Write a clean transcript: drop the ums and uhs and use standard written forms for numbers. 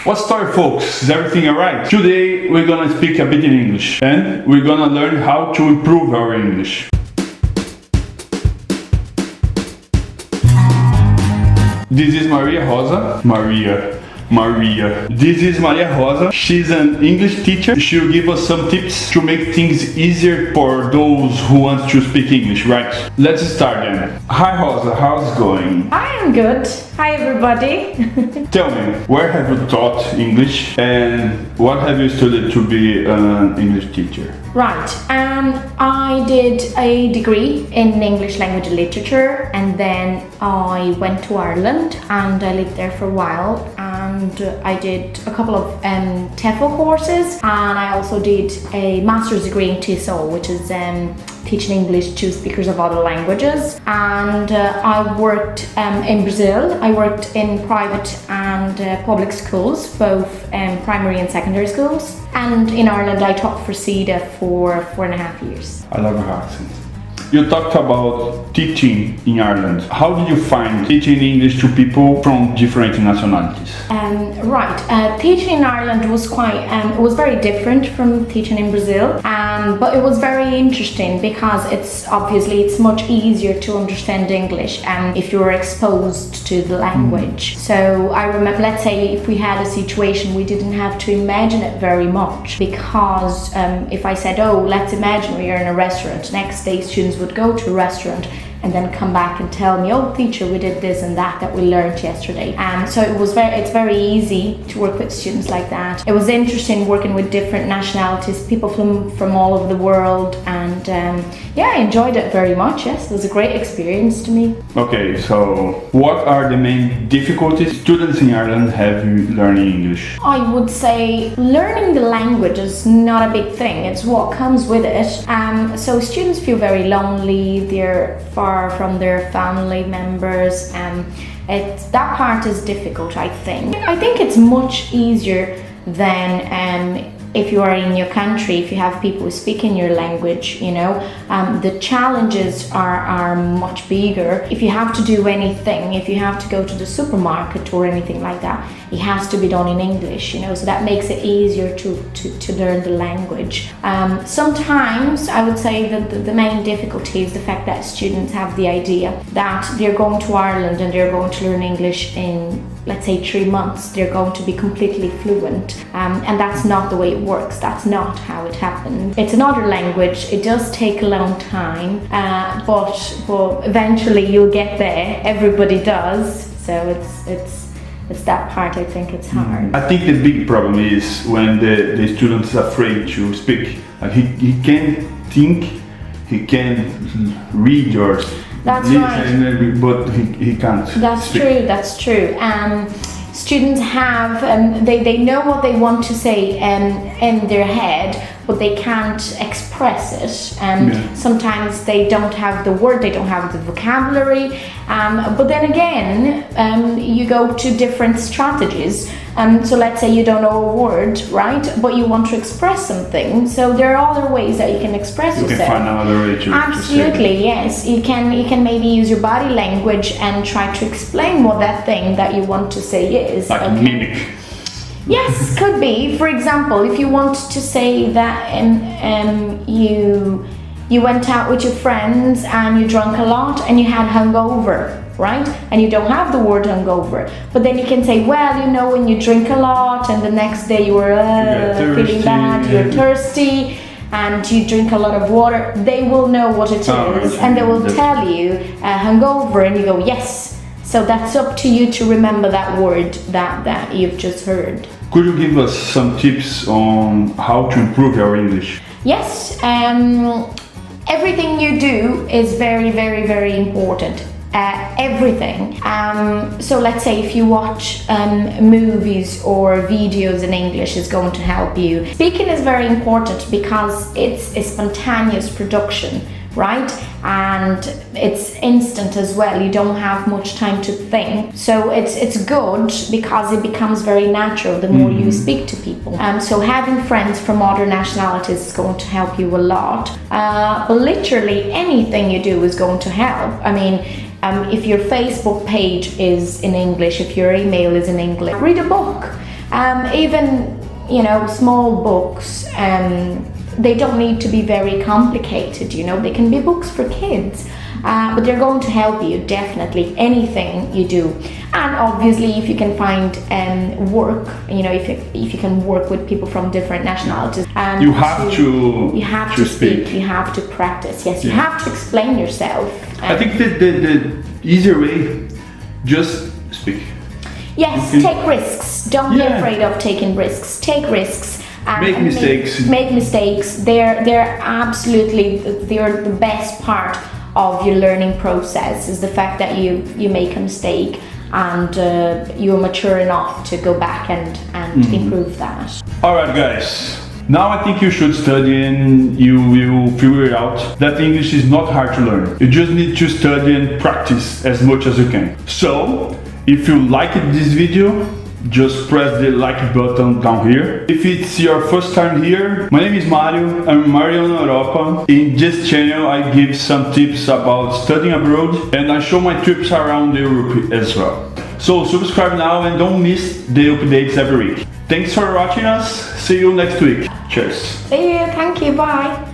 What's story, folks? Is everything alright? Today we're gonna speak a bit in English and we're gonna learn how to improve our English. This is Maria Rosa. This is Maria Rosa. She's an English teacher. She'll give us some tips to make things easier for those who want to speak English, right? Let's start then. Hi Rosa, how's it going? I'm good. Hi everybody. Tell me, where have you taught English and what have you studied to be an English teacher? Right. I did a degree in English language and literature, and then I went to Ireland and I lived there for a while, and I did a couple of TEFL courses, and I also did a master's degree in TESOL, which is teaching English to speakers of other languages. And I worked in Brazil. I worked in private and public schools, both primary and secondary schools. And in Ireland, I taught for CEDA for 4.5 years. I love her accent. You talked about teaching in Ireland. How did you find teaching English to people from different nationalities? Teaching in Ireland was it was very different from teaching in Brazil, but it was very interesting because it's much easier to understand English if you're exposed to the language. So I remember, let's say if we had a situation, we didn't have to imagine it very much, because if I said, oh, let's imagine we are in a restaurant, next day students would go to a restaurant and then come back and tell me, oh teacher, we did this and that we learned yesterday. So it's very easy to work with students like that. It was interesting working with different nationalities, people from all over the world, and I enjoyed it very much. Yes, it was a great experience to me. Okay, so what are the main difficulties students in Ireland have in learning English? I would say learning the language is not a big thing, it's what comes with it. So students feel very lonely, they're far from their family members, that part is difficult, I think. I think it's much easier than if you are in your country, if you have people who speak in your language, the challenges are much bigger. If you have to do anything, if you have to go to the supermarket or anything like that, it has to be done in English, so that makes it easier to learn the language. Sometimes I would say that the main difficulty is the fact that students have the idea that they're going to Ireland and they're going to learn English in, let's say, 3 months, they're going to be completely fluent, and that's not the way it works. That's not how it happens. It's another language, it does take a long time, but eventually you'll get there. Everybody does, so it's that part, I think it's hard. I think the big problem is when the student is afraid to speak. Like he can't think, he can read or that's listen, right. But he can't speak. That's true. Students have, they know what they want to say in their head, but they can't express it. Sometimes they don't have the word, they don't have the vocabulary. But then again, you go to different strategies. So let's say you don't know a word, right? But you want to express something. So there are other ways that you can express yourself. You can find another way to Absolutely, to say yes. You can maybe use your body language and try to explain what that thing that you want to say is. Like mimic. Yes, could be. For example, if you want to say that you went out with your friends and you drank a lot and you had hungover, right? And you don't have the word hungover, but then you can say, well, when you drink a lot and the next day you were feeling bad, you're thirsty, and you drink a lot of water, they will know what it is, and they will tell you hungover, and you go, yes. So that's up to you to remember that word that you've just heard. Could you give us some tips on how to improve your English? Yes, everything you do is very, very, very important. Everything. So let's say if you watch movies or videos in English is going to help you. Speaking is very important because it's a spontaneous production, right? And it's instant as well. You don't have much time to think. So it's good because it becomes very natural the more you speak to people. So having friends from other nationalities is going to help you a lot. Literally anything you do is going to help. I mean, if your Facebook page is in English, if your email is in English, read a book. Even, you know, small books, they don't need to be very complicated, you know, they can be books for kids. But they're going to help you, definitely, anything you do. And obviously, if you can find work, you know, if you can work with people from different nationalities, you have to speak, you have to practice. Yes, you have to explain yourself. I think that the easier way, just speak. Yes, take risks. Don't be afraid of taking risks. Take risks. Make mistakes. Make mistakes. They're absolutely the best part of your learning process, is the fact that you make a mistake and you're mature enough to go back and improve that. Alright guys, now I think you should study and you will figure out that English is not hard to learn. You just need to study and practice as much as you can. So, if you liked this video, just press the like button down here. If it's your first time here, my name is Mario, I'm Mario in Europa. In this channel I give some tips about studying abroad and I show my trips around Europe as well. So subscribe now and don't miss the updates every week. Thanks for watching us, see you next week. Cheers. See you, thank you, bye.